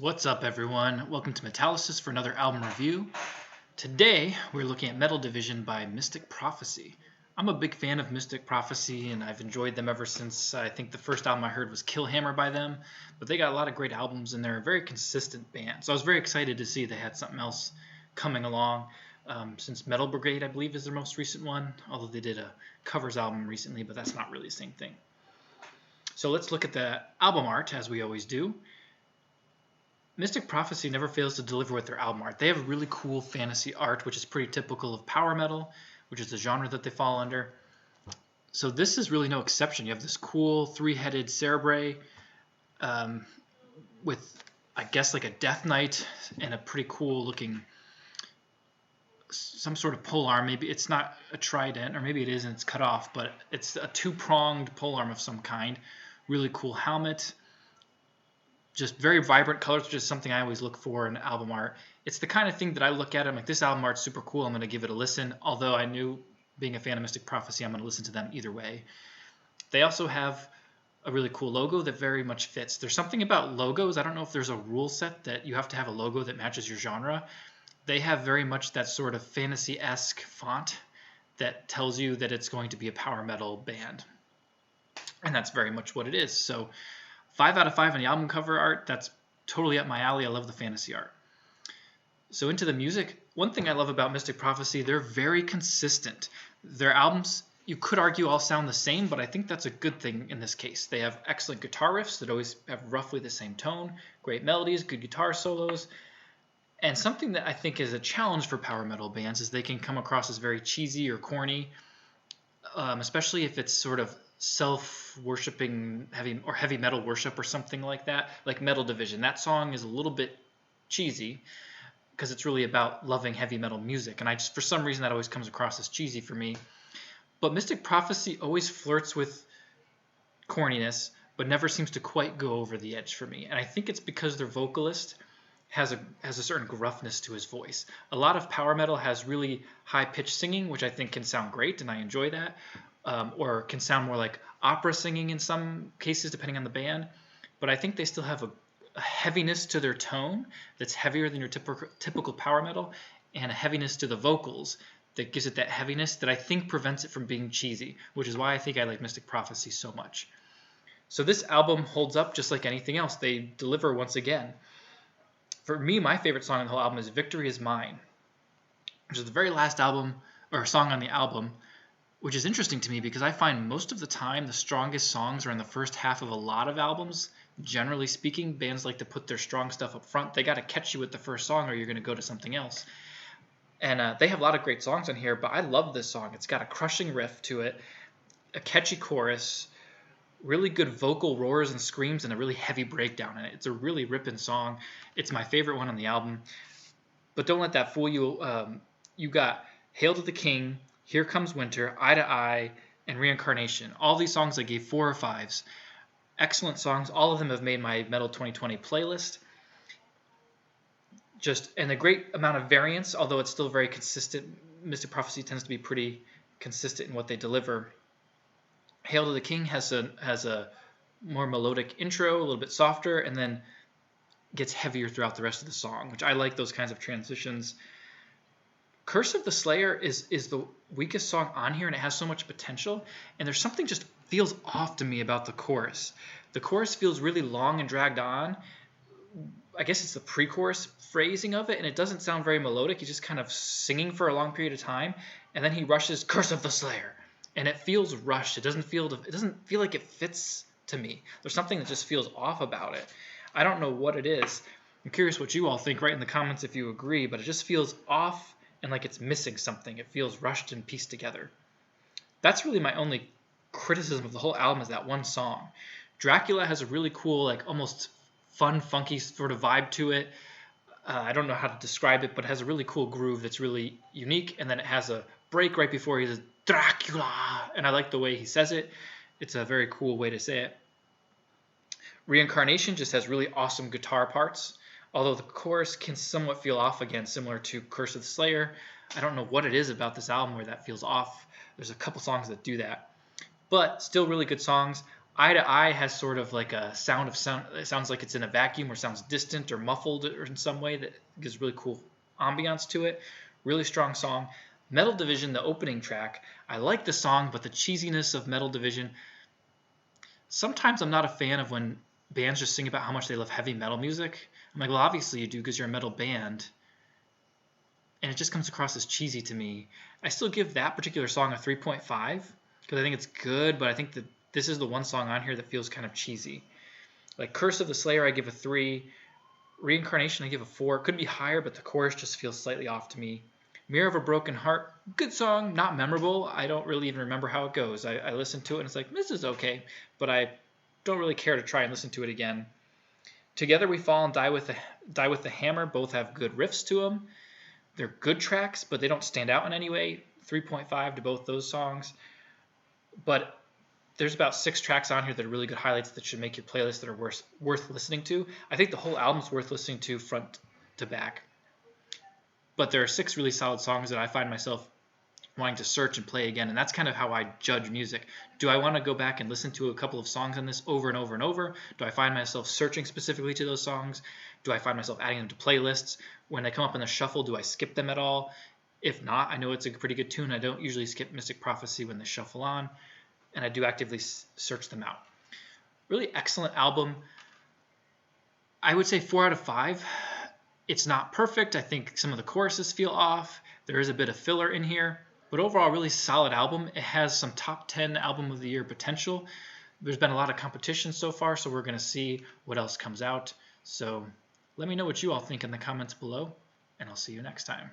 What's up, everyone? Welcome to Metallysis for another album review. Today, we're looking at Metal Division by Mystic Prophecy. I'm a big fan of Mystic Prophecy, and I've enjoyed them ever since I think the first album I heard was Killhammer by them. But they got a lot of great albums, and they're a very consistent band. So I was very excited to see they had something else coming along. Since Metal Brigade, I believe, is their most recent one, although they did a covers album recently, but that's not really the same thing. So let's look at the album art, as we always do. Mystic Prophecy never fails to deliver with their album art. They have really cool fantasy art, which is pretty typical of power metal, which is the genre that they fall under. So this is really no exception. You have this cool three-headed Cerebrae with, I guess, like a Death Knight and a pretty cool looking, some sort of polearm. Maybe it's not a trident, or maybe it is and it's cut off, but it's a two-pronged polearm of some kind. Really cool helmet. Just very vibrant colors, which is something I always look for in album art. It's the kind of thing that I look at. I'm like, this album art's super cool. I'm going to give it a listen. Although I knew, being a fan of Mystic Prophecy, I'm going to listen to them either way. They also have a really cool logo that very much fits. There's something about logos. I don't know if there's a rule set that you have to have a logo that matches your genre. They have very much that sort of fantasy-esque font that tells you that it's going to be a power metal band. And that's very much what it is. So 5 out of 5 on the album cover art. That's totally up my alley. I love the fantasy art. So into the music, one thing I love about Mystic Prophecy, they're very consistent. Their albums, you could argue, all sound the same, but I think that's a good thing in this case. They have excellent guitar riffs that always have roughly the same tone, great melodies, good guitar solos. And something that I think is a challenge for power metal bands is they can come across as very cheesy or corny, especially if it's sort of self-worshipping heavy metal worship or something like that, like Metal Division. That song is a little bit cheesy because it's really about loving heavy metal music, and for some reason that always comes across as cheesy for me. But Mystic Prophecy always flirts with corniness, but never seems to quite go over the edge for me, and I think it's because their vocalist has a certain gruffness to his voice. A lot of power metal has really high-pitched singing, which I think can sound great, and I enjoy that. Or can sound more like opera singing in some cases, depending on the band. But I think they still have a heaviness to their tone that's heavier than your typical power metal, and a heaviness to the vocals that gives it that heaviness that I think prevents it from being cheesy, which is why I think I like Mystic Prophecy so much. So this album holds up just like anything else. They deliver once again. For me, my favorite song on the whole album is Victory Is Mine, which is the very last album, or song on the album, which is interesting to me because I find most of the time the strongest songs are in the first half of a lot of albums. Generally speaking, bands like to put their strong stuff up front. They got to catch you with the first song or you're going to go to something else. And they have a lot of great songs on here, but I love this song. It's got a crushing riff to it, a catchy chorus, really good vocal roars and screams, and a really heavy breakdown in it. It's a really ripping song. It's my favorite one on the album. But don't let that fool you. You got Hail to the King, Here Comes Winter, Eye to Eye, and Reincarnation. All these songs I gave 4 or 5s. Excellent songs. All of them have made my Metal 2020 playlist. And a great amount of variance, although it's still very consistent. Mystic Prophecy tends to be pretty consistent in what they deliver. Hail to the King has a more melodic intro, a little bit softer, and then gets heavier throughout the rest of the song, which I like those kinds of transitions. Curse of the Slayer is the weakest song on here, and it has so much potential, and there's something just feels off to me about the chorus. The chorus feels really long and dragged on. I guess it's the pre-chorus phrasing of it, and it doesn't sound very melodic. He's just kind of singing for a long period of time, and then he rushes Curse of the Slayer, and it feels rushed. It doesn't feel like it fits to me. There's something that just feels off about it. I don't know what it is. I'm curious what you all think. Write in the comments if you agree, but it just feels off and like it's missing something. It feels rushed and pieced together. That's really my only criticism of the whole album, is that one song. Dracula has a really cool, like almost fun, funky sort of vibe to it. I don't know how to describe it, but it has a really cool groove that's really unique, and then it has a break right before he says Dracula, and I like the way he says it. It's a very cool way to say it. Reincarnation just has really awesome guitar parts, although the chorus can somewhat feel off again, similar to Curse of the Slayer. I don't know what it is about this album where that feels off. There's a couple songs that do that, but still really good songs. Eye to Eye has sort of like a sound. It sounds like it's in a vacuum or sounds distant or muffled or in some way that gives really cool ambiance to it. Really strong song. Metal Division, the opening track. I like the song, but the cheesiness of Metal Division. Sometimes I'm not a fan of when bands just sing about how much they love heavy metal music. I'm like, well, obviously you do because you're a metal band. And it just comes across as cheesy to me. I still give that particular song a 3.5 because I think it's good, but I think that this is the one song on here that feels kind of cheesy. Like Curse of the Slayer, I give a 3. Reincarnation, I give a 4. It could be higher, but the chorus just feels slightly off to me. Mirror of a Broken Heart, good song, not memorable. I don't really even remember how it goes. I listened to it and it's like, this is okay, but I don't really care to try and listen to it again. Together We Fall and Die with the Hammer both have good riffs to them. They're good tracks, but they don't stand out in any way. 3.5 to both those songs. But there's about 6 tracks on here that are really good highlights that should make your playlist that are worth listening to. I think the whole album's worth listening to front to back. But there are 6 really solid songs that I find myself wanting to search and play again, and that's kind of how I judge music. Do I want to go back and listen to a couple of songs on this over and over and over? Do I find myself searching specifically to those songs? Do I find myself adding them to playlists? When they come up in the shuffle, do I skip them at all? If not, I know it's a pretty good tune. I don't usually skip Mystic Prophecy when they shuffle on, and I do actively search them out. Really excellent album. I would say 4 out of 5. It's not perfect. I think some of the choruses feel off. There is a bit of filler in here. But overall, really solid album. It has some top 10 album of the year potential. There's been a lot of competition so far, so we're going to see what else comes out. So let me know what you all think in the comments below, and I'll see you next time.